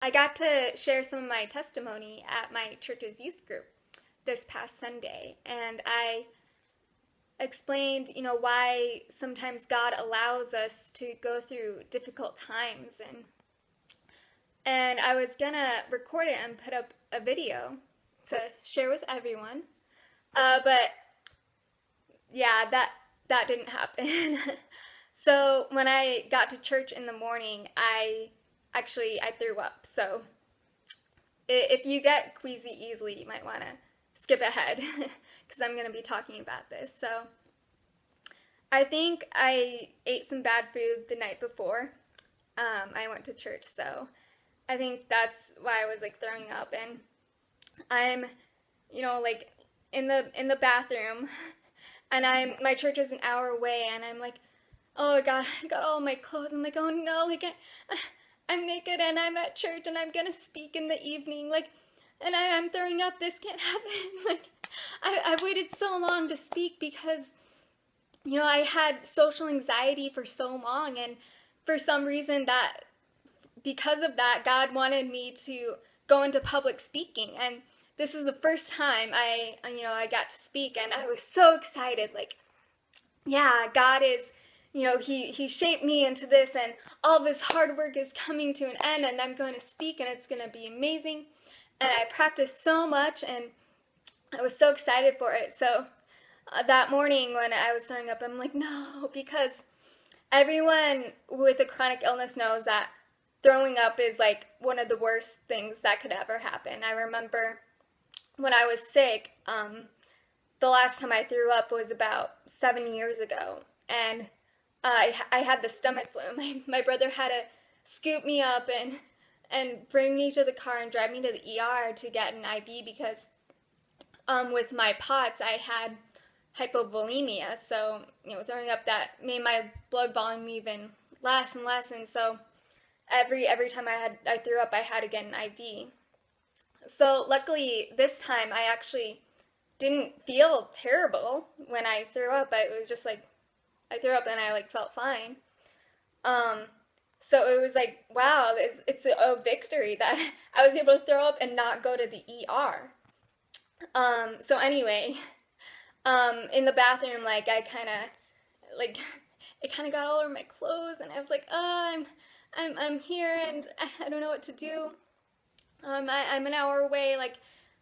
I got to share some of my testimony at my church's youth group this past Sunday, and I explained, why sometimes God allows us to go through difficult times, and I was gonna record it and put up a video to share with everyone. But yeah, that didn't happen. So when I got to church in the morning, I threw up. So if you get queasy easily, you might want to skip ahead because I'm going to be talking about this. So I think I ate some bad food the night before I went to church. So I think that's why I was like throwing up, and I'm, like in the bathroom, and my church is an hour away, and I'm like, oh God, I got all my clothes. I'm like, oh no, like I'm naked and I'm at church and I'm gonna speak in the evening, like, and I'm throwing up. This can't happen. Like, I waited so long to speak because, I had social anxiety for so long, and for some reason that because of that, God wanted me to go into public speaking, and this is the first time I got to speak, and I was so excited. Like, yeah, God is, he shaped me into this, and all of his hard work is coming to an end, and I'm going to speak, and it's going to be amazing. And I practiced so much, and I was so excited for it. So that morning when I was throwing up, I'm like, no, because everyone with a chronic illness knows that throwing up is like one of the worst things that could ever happen. I remember when I was sick, the last time I threw up was about 7 years ago, and I had the stomach flu. My brother had to scoop me up and bring me to the car and drive me to the ER to get an IV because with my POTS I had hypovolemia, so throwing up that made my blood volume even less and less, and so every time I threw up I had to get an IV. So luckily this time I actually didn't feel terrible when I threw up. It was just like I threw up and I like felt fine. Um, so it was like, wow, it's a victory that I was able to throw up and not go to the ER. So anyway, in the bathroom, like I kind of like it kind of got all over my clothes, and I was like, oh, I'm here, and I don't know what to do. I'm an hour away, like,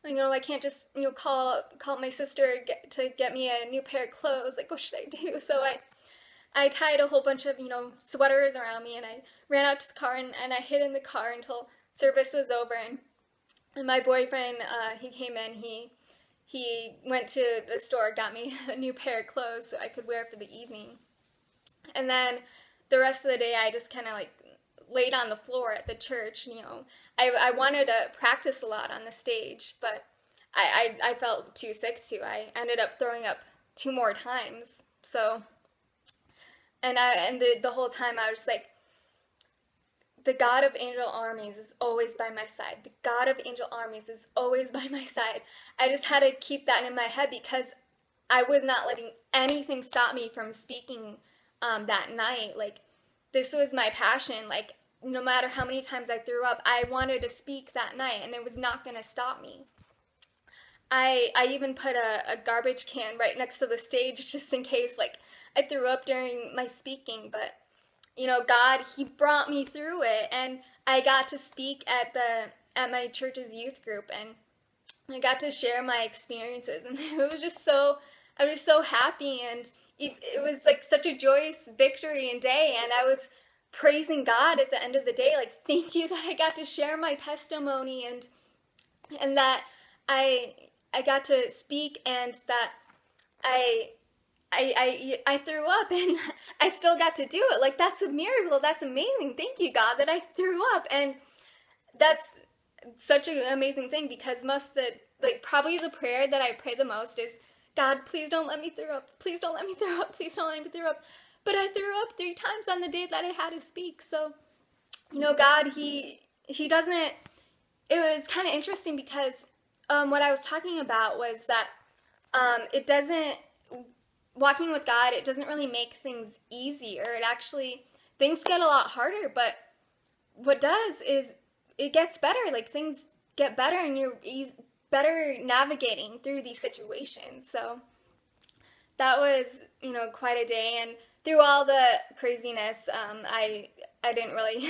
I can't just, call my sister to get me a new pair of clothes. Like, what should I do? So I tied a whole bunch of, sweaters around me, and I ran out to the car, and I hid in the car until service was over, and my boyfriend, he came in, he went to the store, got me a new pair of clothes so I could wear for the evening. And then the rest of the day I just kind of like laid on the floor at the church. I wanted to practice a lot on the stage, but I felt too sick to. I ended up throwing up 2 more times. So, and the whole time I was just like, the God of angel armies is always by my side. The God of angel armies is always by my side. I just had to keep that in my head because I was not letting anything stop me from speaking that night. Like, this was my passion. Like, no matter how many times I threw up, I wanted to speak that night, and it was not going to stop me. I even put a garbage can right next to the stage just in case, like, I threw up during my speaking. But, God, he brought me through it, and I got to speak at my church's youth group, and I got to share my experiences, and it was just so, I was so happy, and it was like such a joyous victory and day, and I was praising God at the end of the day, like, thank you that I got to share my testimony, and that I I got to speak, and that I I threw up, and I still got to do it. Like, that's a miracle. That's amazing. Thank you, God, that I threw up, and that's such an amazing thing because most of the, like, probably the prayer that I pray the most is, God, please don't let me throw up. Please don't let me throw up. Please don't let me throw up. But I threw up 3 times on the day that I had to speak. So, God, he doesn't. It was kind of interesting because what I was talking about was that it doesn't, walking with God, it doesn't really make things easier. It actually, things get a lot harder, but what does is it gets better. Like things get better, and you're better navigating through these situations. So that was, quite a day. And through all the craziness, I didn't really,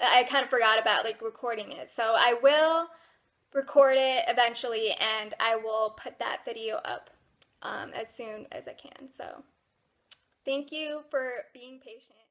I kind of forgot about like recording it. So I will record it eventually, and I will put that video up as soon as I can. So thank you for being patient.